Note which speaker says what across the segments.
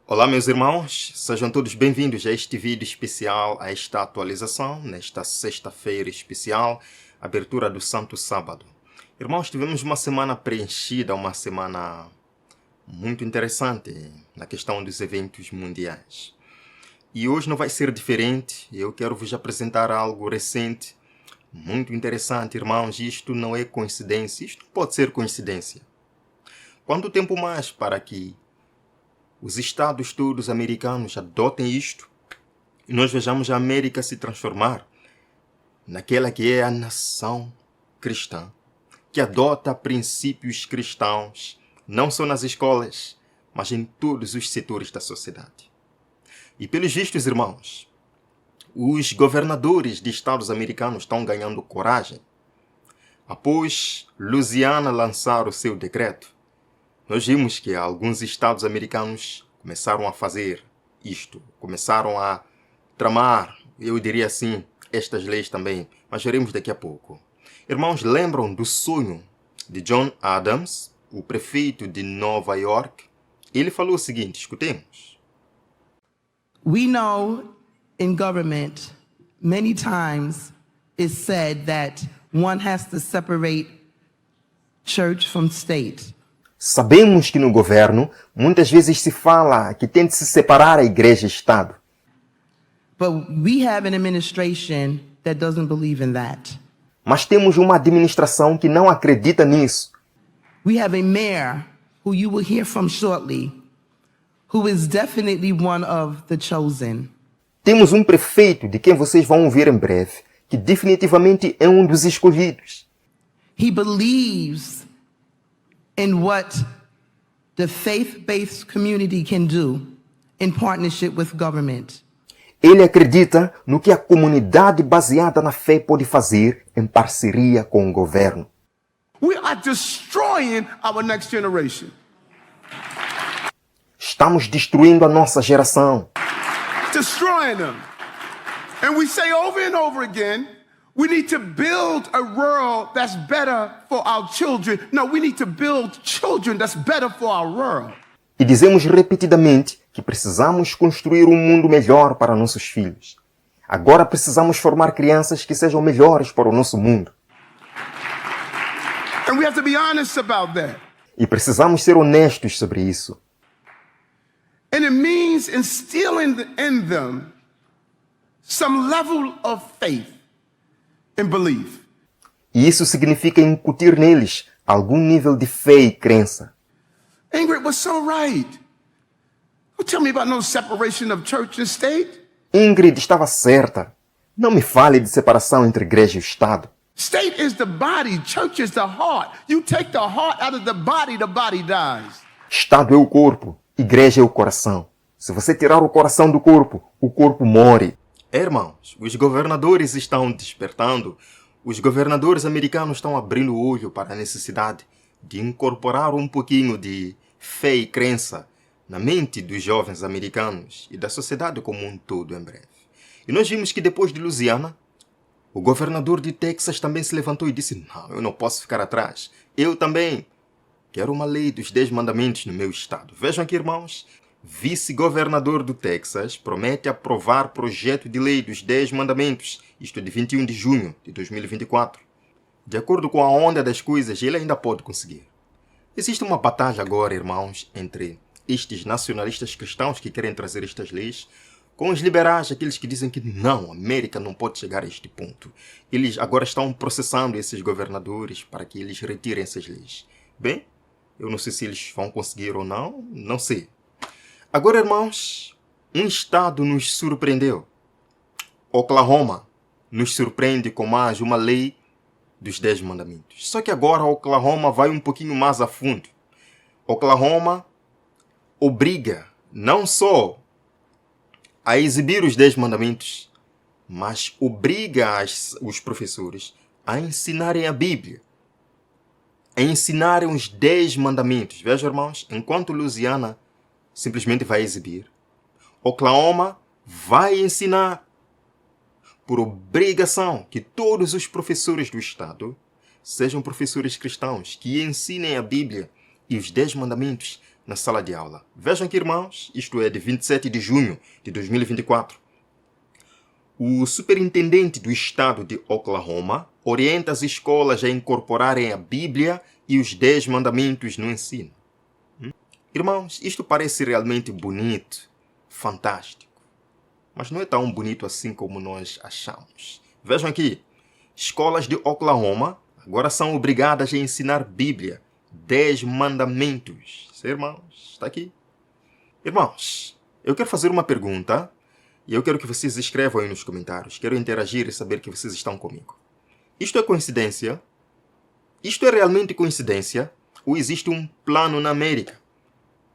Speaker 1: Olá, meus irmãos, sejam todos bem-vindos a este vídeo especial, a esta atualização, nesta sexta-feira especial, abertura do Santo Sábado. Irmãos, tivemos uma semana preenchida, uma semana muito interessante na questão dos eventos mundiais. E hoje não vai ser diferente, eu quero vos apresentar algo recente, muito interessante, irmãos. Isto não é coincidência, isto pode ser coincidência. Quanto tempo mais para que os estados todos americanos adotem isto e nós vejamos a América se transformar naquela que é a nação cristã, que adota princípios cristãos, não só nas escolas, mas em todos os setores da sociedade. E pelos vistos, irmãos, os governadores de estados americanos estão ganhando coragem. Após Louisiana lançar o seu decreto, nós vimos que alguns estados americanos começaram a fazer isto, começaram a tramar, eu diria assim, estas leis também, mas veremos daqui a pouco. Irmãos, lembram do sonho de John Adams, o prefeito de Nova York? Ele falou o seguinte, escutemos.
Speaker 2: We know in government, many times it's said that one has to separate church from state.
Speaker 1: Sabemos que no governo, muitas vezes se fala que tem de se separar a igreja e Estado.
Speaker 2: But we have an administration that doesn't believe in that.
Speaker 1: Mas temos uma administração que não acredita nisso.
Speaker 2: We have a mayor who you will hear from shortly, who is definitely one of the chosen.
Speaker 1: Temos um prefeito de quem vocês vão ouvir em breve, que definitivamente é um dos escolhidos.
Speaker 2: He believes in what the faith-based community can do in partnership with government.
Speaker 1: Ele acredita no que a comunidade baseada na fé pode fazer em parceria com o governo.
Speaker 3: We are destroying our next generation.
Speaker 1: Estamos destruindo a nossa geração.
Speaker 3: Destroying them. And we say over and over again, we need to build a world that's better for our children. No, we need to build children that's better for our world.
Speaker 1: E dizemos repetidamente que precisamos construir um mundo melhor para nossos filhos. Agora precisamos formar crianças que sejam melhores para o nosso mundo.
Speaker 3: And we have to be honest about that.
Speaker 1: E precisamos ser honestos sobre isso.
Speaker 3: And it means instilling in them some level of faith and belief.
Speaker 1: E isso significa incutir neles algum nível de fé e crença.
Speaker 3: Ingrid was so right. Don't tell me about no separation of church and state.
Speaker 1: Ingrid estava certa. Não me fale de separação entre igreja e Estado.
Speaker 3: State is the body, church is the heart. You take the heart out of the body dies.
Speaker 1: Estado é o corpo, igreja é o coração. Se você tirar o coração do corpo, o corpo morre. Irmãos, os governadores estão despertando. Os governadores americanos estão abrindo o olho para a necessidade de incorporar um pouquinho de fé e crença na mente dos jovens americanos e da sociedade como um todo em breve. E nós vimos que depois de Louisiana, o governador de Texas também se levantou e disse: não, eu não posso ficar atrás. Eu também quero uma lei dos 10 mandamentos no meu estado. Vejam aqui, irmãos. Vice-governador do Texas promete aprovar projeto de lei dos 10 mandamentos, isto de 21 de junho de 2024. De acordo com a onda das coisas, ele ainda pode conseguir. Existe uma batalha agora, irmãos, entre estes nacionalistas cristãos que querem trazer estas leis com os liberais, aqueles que dizem que não, a América não pode chegar a este ponto. Eles agora estão processando esses governadores para que eles retirem essas leis. Bem, eu não sei se eles vão conseguir ou não, não sei. Agora, irmãos, um estado nos surpreendeu. Oklahoma nos surpreende com mais uma lei dos 10 mandamentos. Só que agora Oklahoma vai um pouquinho mais a fundo. Oklahoma obriga não só a exibir os 10 mandamentos, mas obriga os professores a ensinarem a Bíblia, a ensinarem os 10 mandamentos. Vejam, irmãos, enquanto Louisiana simplesmente vai exibir, Oklahoma vai ensinar por obrigação que todos os professores do estado sejam professores cristãos, que ensinem a Bíblia e os 10 mandamentos na sala de aula. Vejam aqui, irmãos, isto é de 27 de junho de 2024. O superintendente do estado de Oklahoma orienta as escolas a incorporarem a Bíblia e os 10 mandamentos no ensino. Irmãos, isto parece realmente bonito, fantástico. Mas não é tão bonito assim como nós achamos. Vejam aqui, escolas de Oklahoma agora são obrigadas a ensinar Bíblia, 10 mandamentos. Sim, irmãos, está aqui. Irmãos, eu quero fazer uma pergunta e eu quero que vocês escrevam aí nos comentários. Quero interagir e saber que vocês estão comigo. Isto é coincidência? Isto é realmente coincidência? Ou existe um plano na América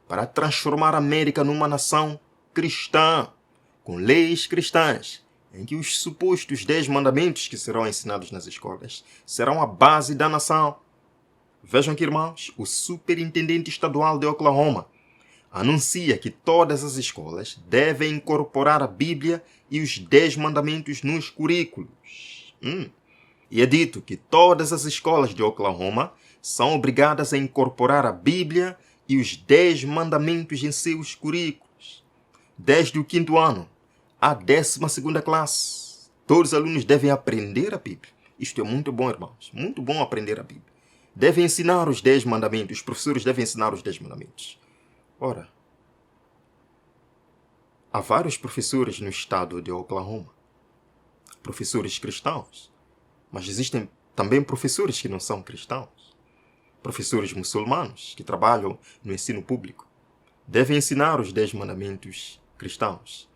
Speaker 1: para transformar a América numa nação cristã, com leis cristãs, em que os supostos 10 mandamentos que serão ensinados nas escolas serão a base da nação? Vejam aqui, irmãos, o superintendente estadual de Oklahoma anuncia que todas as escolas devem incorporar a Bíblia e os 10 mandamentos nos currículos. E é dito que todas as escolas de Oklahoma são obrigadas a incorporar a Bíblia e os 10 mandamentos em seus currículos. Desde o 5º ano à 12ª classe, todos os alunos devem aprender a Bíblia. Isto é muito bom, irmãos. Muito bom aprender a Bíblia. Devem ensinar os 10 mandamentos. Os professores devem ensinar os 10 mandamentos. Ora, há vários professores no estado de Oklahoma. Professores cristãos. Mas existem também professores que não são cristãos. Professores muçulmanos que trabalham no ensino público. Devem ensinar os 10 mandamentos cristãos.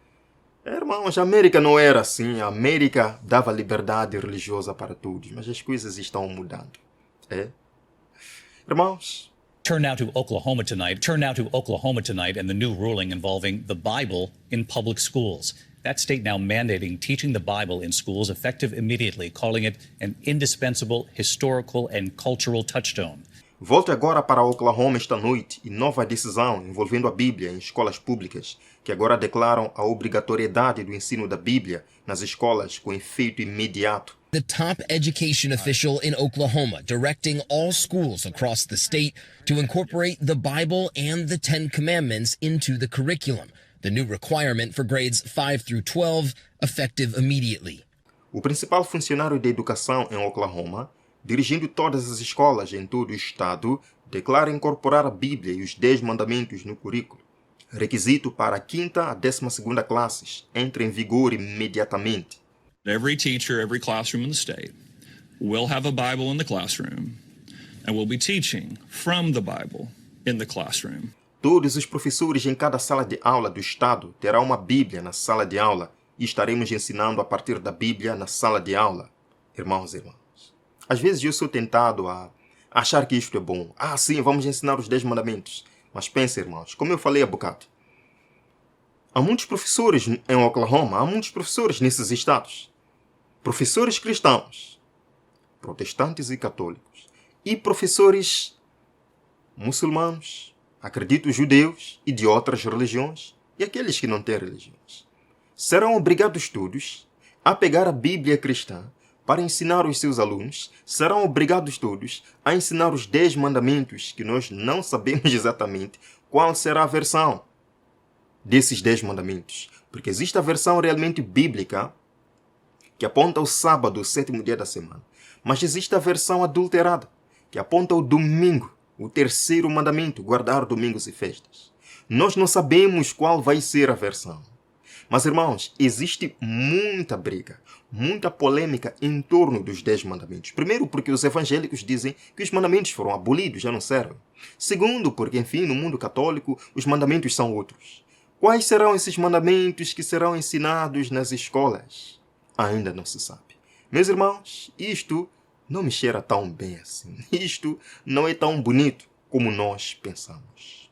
Speaker 1: Irmãos, a América não era assim. A América dava liberdade religiosa para todos. Mas as coisas estão mudando. Irmãos,
Speaker 4: Turn now to Oklahoma tonight and the new ruling involving the Bible in public schools. That state now mandating teaching the Bible in schools effective immediately, calling it an indispensable historical and cultural touchstone.
Speaker 1: Volte agora para Oklahoma esta noite e nova decisão envolvendo a Bíblia em escolas públicas, que agora declaram a obrigatoriedade do ensino da Bíblia nas escolas com efeito imediato.
Speaker 5: The top education official in Oklahoma directing all schools across the state to incorporate the Bible and the 10 Commandments into the curriculum. The new requirement for grades 5 through 12 effective immediately.
Speaker 1: O principal funcionário de educação em Oklahoma, dirigindo todas as escolas em todo o estado, declara incorporar a Bíblia e os 10 mandamentos no currículo. Requisito para a 5ª a 12ª classes entra em vigor imediatamente.
Speaker 6: Every teacher, every classroom in the state will have a Bible in the classroom and will be teaching from the Bible in the classroom.
Speaker 1: Todos os professores em cada sala de aula do estado terão uma Bíblia na sala de aula e estaremos ensinando a partir da Bíblia na sala de aula. Irmãos e irmãs, às vezes eu sou tentado a achar que isto é bom. Sim, vamos ensinar os 10 mandamentos. Mas pense, irmãos, como eu falei há bocado, há muitos professores em Oklahoma, há muitos professores nesses estados. Professores cristãos, protestantes e católicos, e professores muçulmanos, acredito judeus e de outras religiões, e aqueles que não têm religiões. Serão obrigados todos a pegar a Bíblia cristã para ensinar os seus alunos, serão obrigados todos a ensinar os 10 mandamentos, que nós não sabemos exatamente qual será a versão desses 10 mandamentos. Porque existe a versão realmente bíblica, que aponta o sábado, o 7º dia da semana. Mas existe a versão adulterada, que aponta o domingo, o 3º mandamento, guardar domingos e festas. Nós não sabemos qual vai ser a versão. Mas, irmãos, existe muita briga, muita polêmica em torno dos 10 mandamentos. Primeiro, porque os evangélicos dizem que os mandamentos foram abolidos, já não servem. Segundo, porque, enfim, no mundo católico, os mandamentos são outros. Quais serão esses mandamentos que serão ensinados nas escolas? Ainda não se sabe. Meus irmãos, isto não me cheira tão bem assim. Isto não é tão bonito como nós pensamos.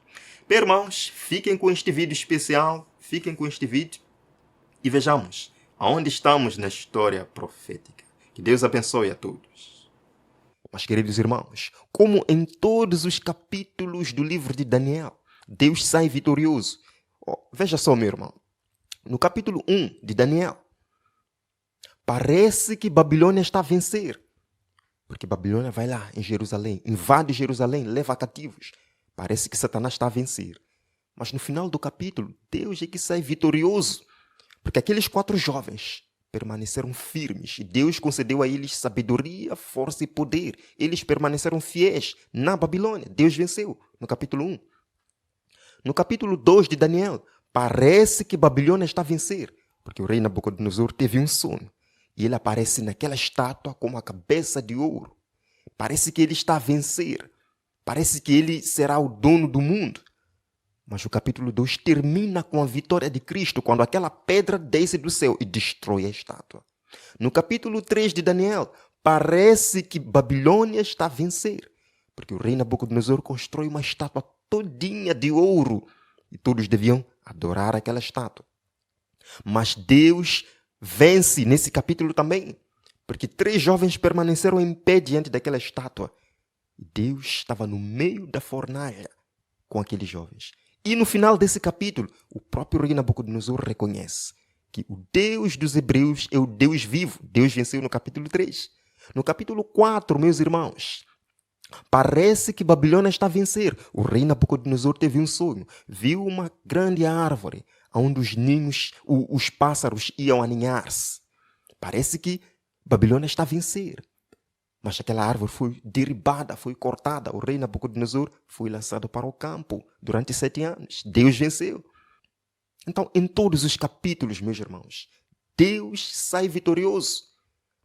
Speaker 1: Bem, irmãos, fiquem com este vídeo especial, fiquem com este vídeo e vejamos aonde estamos na história profética. Que Deus abençoe a todos. Mas, queridos irmãos, como em todos os capítulos do livro de Daniel, Deus sai vitorioso. Veja só, meu irmão. No capítulo 1 de Daniel, parece que Babilônia está a vencer. Porque Babilônia vai lá em Jerusalém, invade Jerusalém, leva cativos Parece que Satanás está a vencer. Mas no final do capítulo, Deus é que sai vitorioso. Porque aqueles 4 jovens permaneceram firmes e Deus concedeu a eles sabedoria, força e poder. Eles permaneceram fiéis na Babilônia. Deus venceu no capítulo 1. No capítulo 2 de Daniel, parece que Babilônia está a vencer, porque o rei Nabucodonosor teve um sonho e ele aparece naquela estátua com uma cabeça de ouro. Parece que ele está a vencer. Parece que ele será o dono do mundo. Mas o capítulo 2 termina com a vitória de Cristo, quando aquela pedra desce do céu e destrói a estátua. No capítulo 3 de Daniel, parece que Babilônia está a vencer, porque o rei Nabucodonosor constrói uma estátua todinha de ouro e todos deviam adorar aquela estátua. Mas Deus vence nesse capítulo também, porque 3 jovens permaneceram em pé diante daquela estátua. E Deus estava no meio da fornalha com aqueles jovens. E no final desse capítulo, o próprio rei Nabucodonosor reconhece que o Deus dos hebreus é o Deus vivo. Deus venceu no capítulo 3. No capítulo 4, meus irmãos, parece que Babilônia está a vencer. O rei Nabucodonosor teve um sonho. Viu uma grande árvore onde os ninhos, os pássaros iam aninhar-se. Parece que Babilônia está a vencer. Mas aquela árvore foi derribada, foi cortada. O rei Nabucodonosor foi lançado para o campo durante 7 anos. Deus venceu. Então, em todos os capítulos, meus irmãos, Deus sai vitorioso.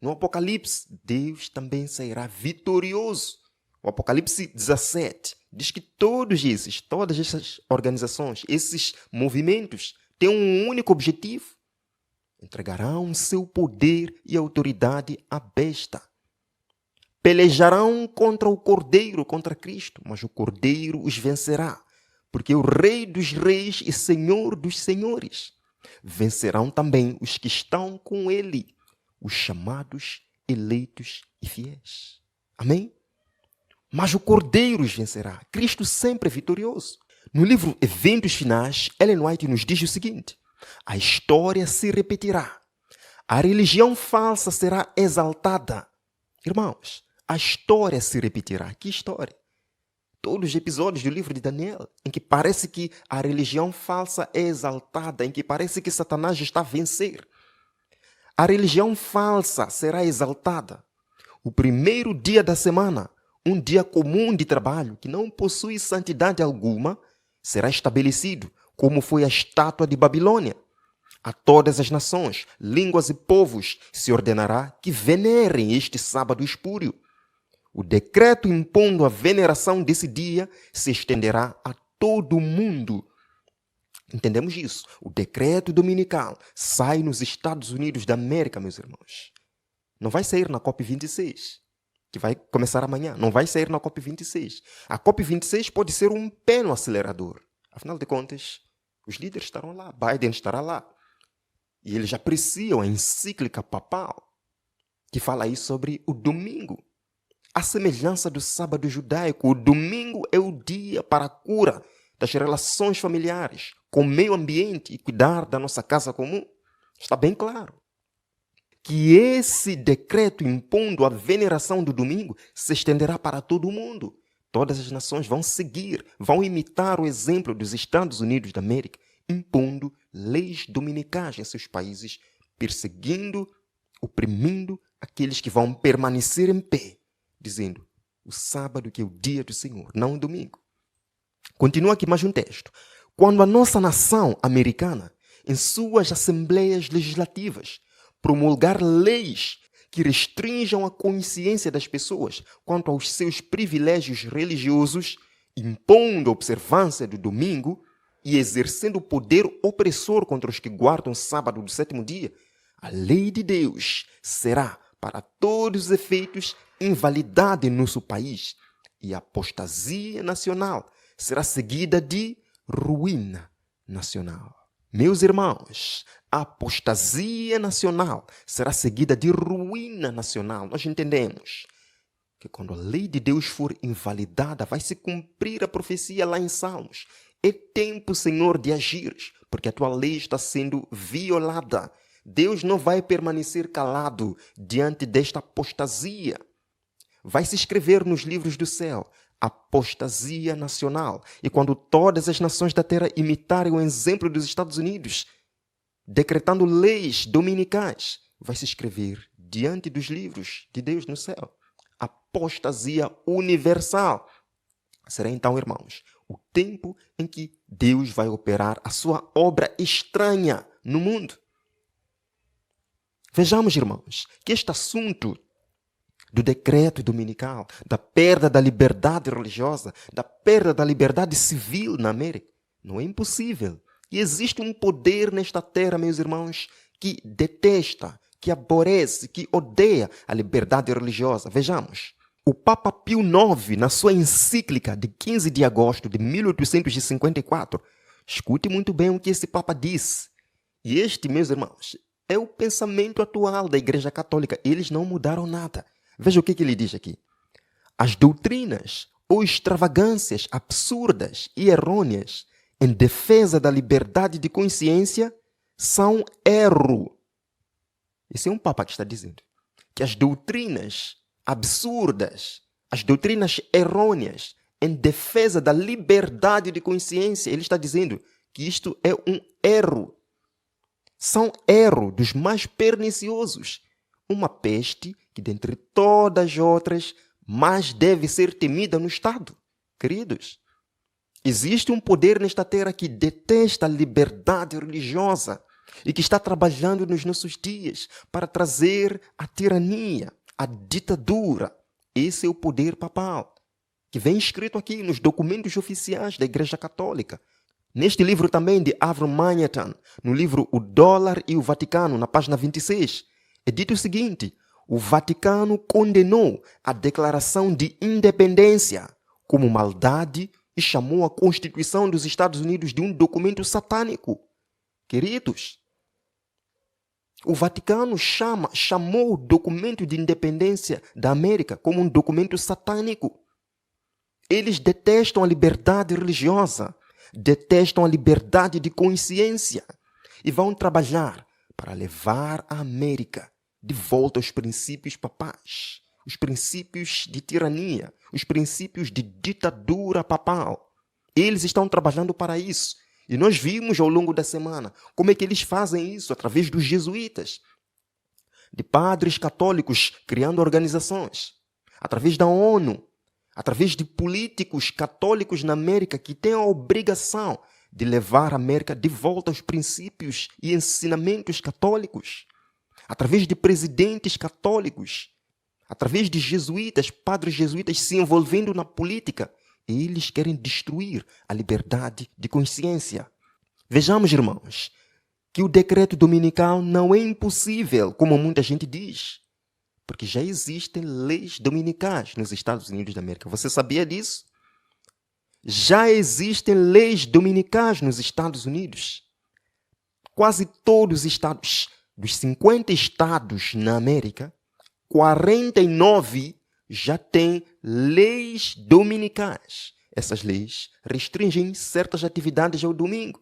Speaker 1: No Apocalipse, Deus também sairá vitorioso. O Apocalipse 17 diz que todas essas organizações, esses movimentos, têm um único objetivo: entregarão seu poder e autoridade à besta. Pelejarão contra o Cordeiro, contra Cristo, mas o Cordeiro os vencerá, porque é o Rei dos Reis e Senhor dos Senhores. Vencerão também os que estão com ele, os chamados, eleitos e fiéis. Amém? Mas o Cordeiro os vencerá. Cristo sempre é vitorioso. No livro Eventos Finais, Ellen White nos diz o seguinte: a história se repetirá. A religião falsa será exaltada. Irmãos, a história se repetirá. Que história? Todos os episódios do livro de Daniel, em que parece que a religião falsa é exaltada, em que parece que Satanás está a vencer. A religião falsa será exaltada. O primeiro dia da semana, um dia comum de trabalho que não possui santidade alguma, será estabelecido, como foi a estátua de Babilônia. A todas as nações, línguas e povos se ordenará que venerem este sábado espúrio. O decreto impondo a veneração desse dia se estenderá a todo o mundo. Entendemos isso? O decreto dominical sai nos Estados Unidos da América, meus irmãos. Não vai sair na COP26, que vai começar amanhã. Não vai sair na COP26. A COP26 pode ser um pé no acelerador. Afinal de contas, os líderes estarão lá, Biden estará lá. E eles apreciam a encíclica papal, que fala aí sobre o domingo. A semelhança do sábado judaico, o domingo é o dia para a cura das relações familiares, com o meio ambiente e cuidar da nossa casa comum. Está bem claro que esse decreto impondo a veneração do domingo se estenderá para todo o mundo. Todas as nações vão seguir, vão imitar o exemplo dos Estados Unidos da América, impondo leis dominicais em seus países, perseguindo, oprimindo aqueles que vão permanecer em pé, dizendo: o sábado que é o dia do Senhor, não o domingo. Continua aqui mais um texto. Quando a nossa nação americana, em suas assembleias legislativas, promulgar leis que restringam a consciência das pessoas quanto aos seus privilégios religiosos, impondo a observância do domingo e exercendo poder opressor contra os que guardam o sábado do 7º dia, a lei de Deus será, para todos os efeitos, invalidada em nosso país, e a apostasia nacional será seguida de ruína nacional. Meus irmãos, a apostasia nacional será seguida de ruína nacional. Nós entendemos que quando a lei de Deus for invalidada, vai se cumprir a profecia lá em Salmos. É tempo, Senhor, de agires, porque a tua lei está sendo violada. Deus não vai permanecer calado diante desta apostasia. Vai se escrever nos livros do céu: Apostasia nacional. E quando todas as nações da terra imitarem o exemplo dos Estados Unidos, decretando leis dominicais, vai se escrever diante dos livros de Deus no céu. Apostasia universal. Será então, irmãos, o tempo em que Deus vai operar a sua obra estranha no mundo. Vejamos, irmãos, que este assunto do decreto dominical, da perda da liberdade religiosa, da perda da liberdade civil na América, não é impossível. E existe um poder nesta terra, meus irmãos, que detesta, que aborrece, que odeia a liberdade religiosa. Vejamos. O Papa Pio IX, na sua encíclica de 15 de agosto de 1854, escute muito bem o que esse Papa disse. E este, meus irmãos, é o pensamento atual da Igreja Católica. Eles não mudaram nada. Veja o que ele diz aqui. As doutrinas ou extravagâncias absurdas e errôneas em defesa da liberdade de consciência são erro. Esse é um Papa que está dizendo que as doutrinas absurdas, as doutrinas errôneas em defesa da liberdade de consciência, ele está dizendo que isto é um erro. São erro dos mais perniciosos. Uma peste que, dentre todas as outras, mais deve ser temida no Estado. Queridos, existe um poder nesta terra que detesta a liberdade religiosa e que está trabalhando nos nossos dias para trazer a tirania, a ditadura. Esse é o poder papal, que vem escrito aqui nos documentos oficiais da Igreja Católica. Neste livro também de Avram Manhattan, no livro O Dólar e o Vaticano, na página 26, é dito o seguinte: o Vaticano condenou a declaração de independência como maldade e chamou a Constituição dos Estados Unidos de um documento satânico. Queridos, o Vaticano chamou o documento de independência da América como um documento satânico. Eles detestam a liberdade religiosa, detestam a liberdade de consciência e vão trabalhar para levar a América de volta aos princípios papais, os princípios de tirania, os princípios de ditadura papal. Eles estão trabalhando para isso. E nós vimos ao longo da semana como é que eles fazem isso através dos jesuítas, de padres católicos criando organizações, através da ONU, através de políticos católicos na América que têm a obrigação de levar a América de volta aos princípios e ensinamentos católicos, através de presidentes católicos, através de jesuítas, padres jesuítas se envolvendo na política. Eles querem destruir a liberdade de consciência. Vejamos, irmãos, que o decreto dominical não é impossível, como muita gente diz, porque já existem leis dominicais nos Estados Unidos da América. Você sabia disso? Já existem leis dominicais nos Estados Unidos. Quase todos os estados, dos 50 estados na América, 49 já têm leis dominicais. Essas leis restringem certas atividades ao domingo.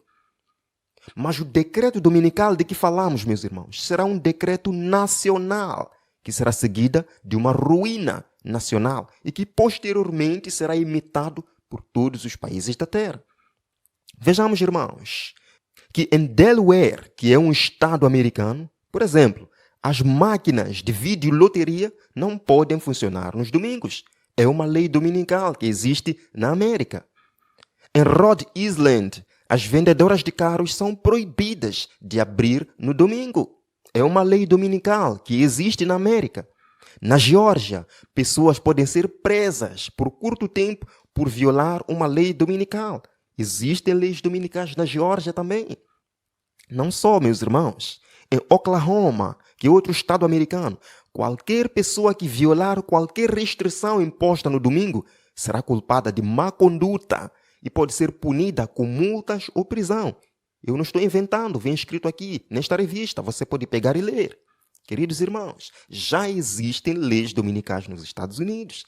Speaker 1: Mas o decreto dominical de que falamos, meus irmãos, será um decreto nacional, que será seguida de uma ruína nacional e que posteriormente será imitado por todos os países da Terra. Vejamos, irmãos, que em Delaware, que é um estado americano, por exemplo, as máquinas de videoloteria não podem funcionar nos domingos. É uma lei dominical que existe na América. Em Rhode Island, as vendedoras de carros são proibidas de abrir no domingo. É uma lei dominical que existe na América. Na Geórgia, pessoas podem ser presas por curto tempo por violar uma lei dominical. Existem leis dominicais na Geórgia também. Não só, meus irmãos. Em Oklahoma, que é outro estado americano, qualquer pessoa que violar qualquer restrição imposta no domingo será culpada de má conduta e pode ser punida com multas ou prisão. Eu não estou inventando, vem escrito aqui nesta revista, você pode pegar e ler. Queridos irmãos, já existem leis dominicais nos Estados Unidos.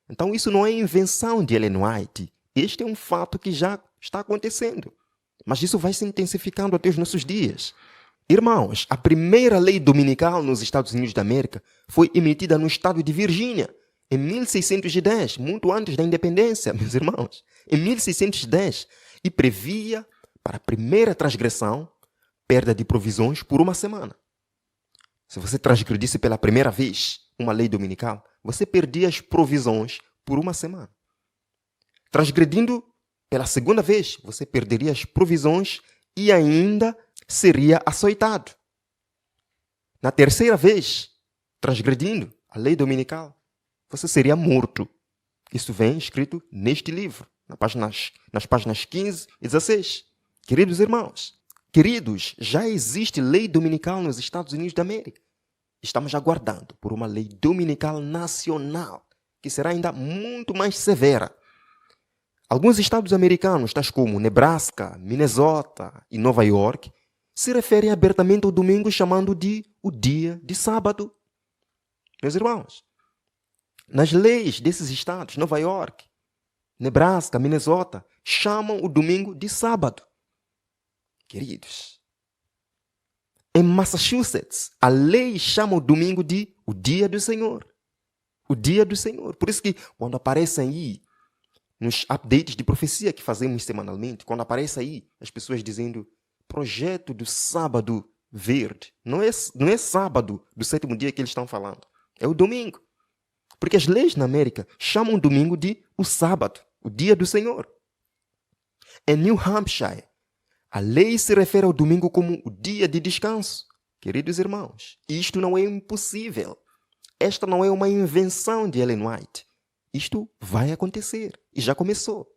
Speaker 1: Então isso não é invenção de Ellen White. Este é um fato que já está acontecendo. Mas isso vai se intensificando até os nossos dias. Irmãos, a primeira lei dominical nos Estados Unidos da América foi emitida no estado de Virgínia em 1610, muito antes da independência, meus irmãos, em 1610, e previa, para a primeira transgressão, perda de provisões por uma semana. Se você transgredisse pela primeira vez uma lei dominical, você perdia as provisões por uma semana. Transgredindo pela segunda vez, você perderia as provisões e ainda seria açoitado. Na terceira vez, transgredindo a lei dominical, você seria morto. Isso vem escrito neste livro, nas páginas 15 e 16. Queridos irmãos, queridos, já existe lei dominical nos Estados Unidos da América. Estamos aguardando por uma lei dominical nacional, que será ainda muito mais severa. Alguns estados americanos, tais como Nebraska, Minnesota e Nova York, se referem abertamente ao domingo chamando de o dia de sábado. Meus irmãos, nas leis desses estados, Nova York, Nebraska, Minnesota, chamam o domingo de sábado. Queridos, em Massachusetts, a lei chama o domingo de o dia do Senhor. O dia do Senhor. Por isso que quando aparecem aí, nos updates de profecia que fazemos semanalmente, quando aparece aí as pessoas dizendo projeto do sábado verde, não é sábado do sétimo dia que eles estão falando, é o domingo. Porque as leis na América chamam o domingo de o sábado, o dia do Senhor. Em New Hampshire, a lei se refere ao domingo como o dia de descanso. Queridos irmãos, isto não é impossível. Esta não é uma invenção de Ellen White. Isto vai acontecer e já começou.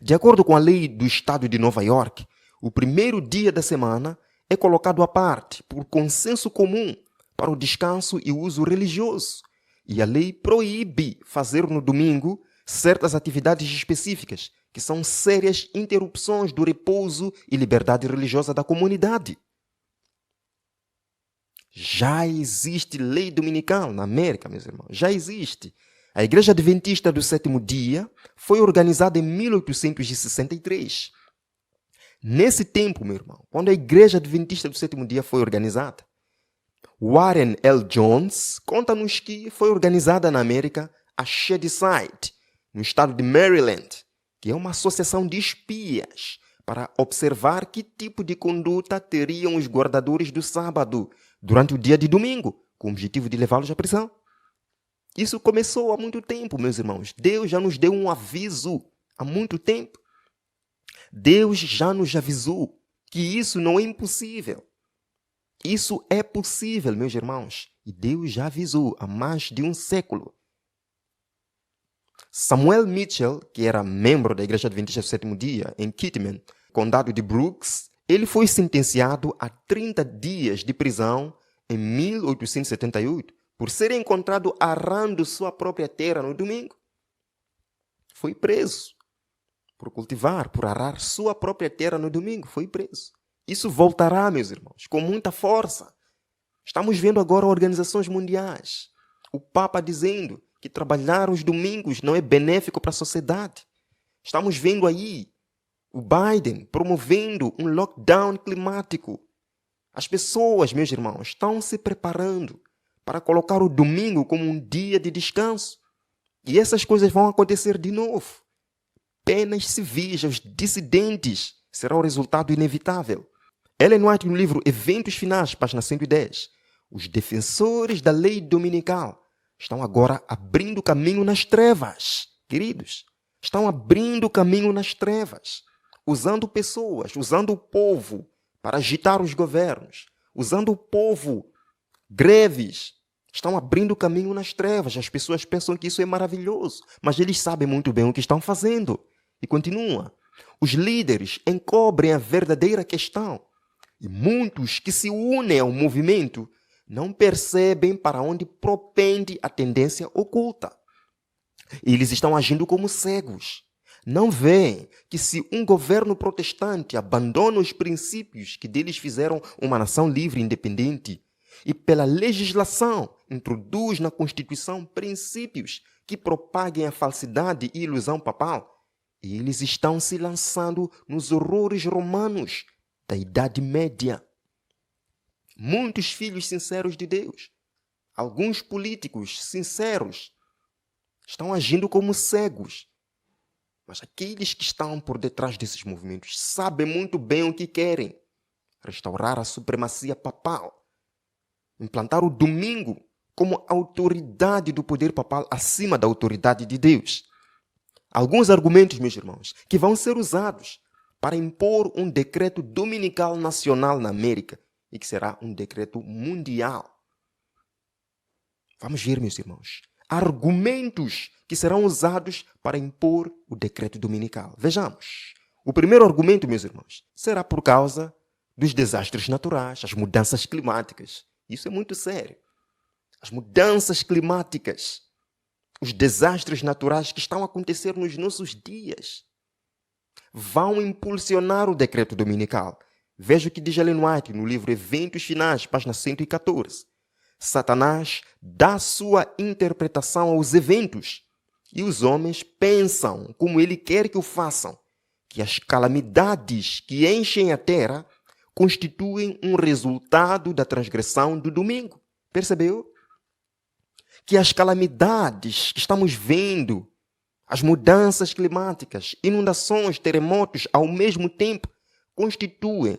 Speaker 1: De acordo com a lei do estado de Nova York, o primeiro dia da semana é colocado à parte por consenso comum para o descanso e uso religioso. E a lei proíbe fazer no domingo certas atividades específicas, que são sérias interrupções do repouso e liberdade religiosa da comunidade. Já existe lei dominical na América, meus irmãos. Já existe. A Igreja Adventista do Sétimo Dia foi organizada em 1863. Nesse tempo, meu irmão, quando a Igreja Adventista do Sétimo Dia foi organizada, Warren L. Jones conta-nos que foi organizada na América a Shadyside, no estado de Maryland, que é uma associação de espias para observar que tipo de conduta teriam os guardadores do sábado durante o dia de domingo, com o objetivo de levá-los à prisão. Isso começou há muito tempo, meus irmãos. Deus já nos deu um aviso há muito tempo. Deus já nos avisou que isso não é impossível. Isso é possível, meus irmãos. E Deus já avisou há mais de um século. Samuel Mitchell, que era membro da Igreja Adventista do Sétimo Dia, em Kitman, condado de Brooks, ele foi sentenciado a 30 dias de prisão em 1878 por ser encontrado arando sua própria terra no domingo. Foi preso por cultivar, por arar sua própria terra no domingo. Foi preso. Isso voltará, meus irmãos, com muita força. Estamos vendo agora organizações mundiais. O Papa dizendo que trabalhar os domingos não é benéfico para a sociedade. Estamos vendo aí o Biden promovendo um lockdown climático. As pessoas, meus irmãos, estão se preparando para colocar o domingo como um dia de descanso. E essas coisas vão acontecer de novo. Penas civis aos dissidentes será o resultado inevitável. Ellen White, no livro Eventos Finais, página 110, os defensores da lei dominical estão agora abrindo caminho nas trevas. Queridos, estão abrindo caminho nas trevas, usando pessoas, usando o povo para agitar os governos, usando o povo, greves. Estão abrindo caminho nas trevas. As pessoas pensam que isso é maravilhoso, mas eles sabem muito bem o que estão fazendo. E continua. Os líderes encobrem a verdadeira questão. E muitos que se unem ao movimento não percebem para onde propende a tendência oculta. Eles estão agindo como cegos. Não veem que se um governo protestante abandona os princípios que deles fizeram uma nação livre e independente e pela legislação introduz na Constituição princípios que propaguem a falsidade e ilusão papal, eles estão se lançando nos horrores romanos da Idade Média. Muitos filhos sinceros de Deus, alguns políticos sinceros, Estão agindo como cegos. Mas aqueles que estão por detrás desses movimentos sabem muito bem o que querem. Restaurar a supremacia papal. Implantar o domingo como autoridade do poder papal acima da autoridade de Deus. Alguns argumentos, meus irmãos, que vão ser usados para impor um decreto dominical nacional na América e que será um decreto mundial. Vamos ver, meus irmãos, argumentos que serão usados para impor o decreto dominical. Vejamos. O primeiro argumento, meus irmãos, será por causa dos desastres naturais, as mudanças climáticas. Isso é muito sério. As mudanças climáticas, os desastres naturais que estão a acontecer nos nossos dias, vão impulsionar o decreto dominical. Veja o que diz Ellen White no livro Eventos Finais, página 114. Satanás dá sua interpretação aos eventos e os homens pensam como ele quer que o façam, que as calamidades que enchem a terra constituem um resultado da transgressão do domingo. Percebeu? Que as calamidades que estamos vendo, as mudanças climáticas, inundações, terremotos, ao mesmo tempo, constituem,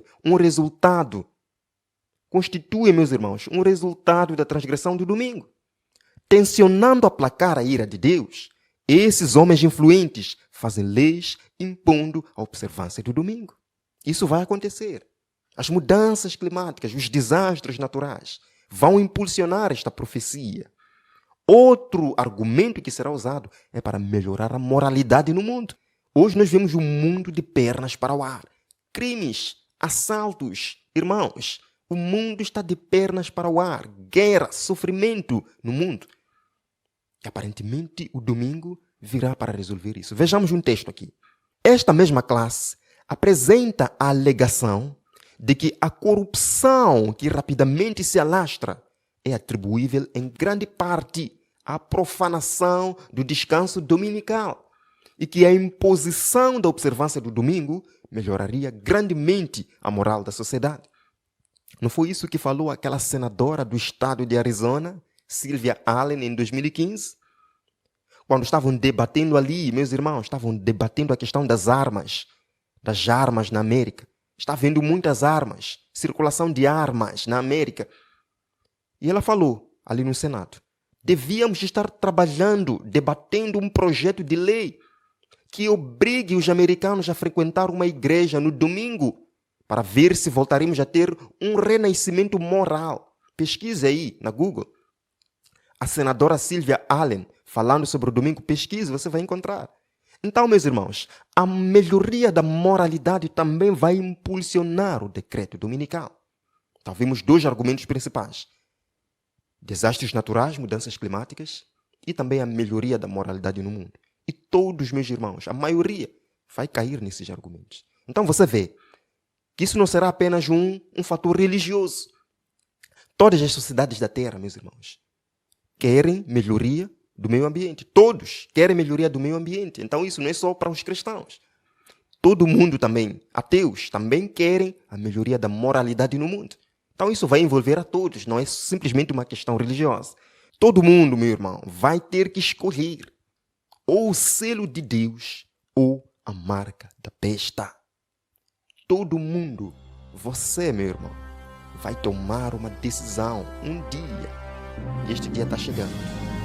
Speaker 1: meus irmãos, um resultado da transgressão do domingo. Tensionando aplacar a ira de Deus, esses homens influentes fazem leis impondo a observância do domingo. Isso vai acontecer. As mudanças climáticas, os desastres naturais vão impulsionar esta profecia. Outro argumento que será usado é para melhorar a moralidade no mundo. Hoje nós vemos um mundo de pernas para o ar. Crimes, assaltos, irmãos, o mundo está de pernas para o ar. Guerra, sofrimento no mundo. E aparentemente o domingo virá para resolver isso. Vejamos um texto aqui. Esta mesma classe apresenta a alegação de que a corrupção que rapidamente se alastra é atribuível em grande parte à profanação do descanso dominical e que a imposição da observância do domingo melhoraria grandemente a moral da sociedade. Não foi isso que falou aquela senadora do estado de Arizona, Sylvia Allen, em 2015? Quando estavam debatendo ali, meus irmãos, estavam debatendo a questão das armas na América. Está havendo muitas armas, circulação de armas na América. E ela falou ali no Senado, devíamos estar trabalhando, debatendo um projeto de lei que obrigue os americanos a frequentar uma igreja no domingo para ver se voltaremos a ter um renascimento moral. Pesquise aí na Google. A senadora Sylvia Allen falando sobre o domingo, pesquise, você vai encontrar. Então, meus irmãos, a melhoria da moralidade também vai impulsionar o decreto dominical. Então, vimos dois argumentos principais. Desastres naturais, mudanças climáticas e também a melhoria da moralidade no mundo. E todos, meus irmãos, a maioria vai cair nesses argumentos. Então, você vê que isso não será apenas um fator religioso. Todas as sociedades da Terra, meus irmãos, querem melhoria do meio ambiente. Todos querem melhoria do meio ambiente. Então isso não é só para os cristãos. Todo mundo também, ateus, também querem a melhoria da moralidade no mundo. Então isso vai envolver a todos, não é simplesmente uma questão religiosa. Todo mundo, meu irmão, vai ter que escolher ou o selo de Deus ou a marca da besta. Todo mundo, você, meu irmão, vai tomar uma decisão um dia. E este dia está chegando.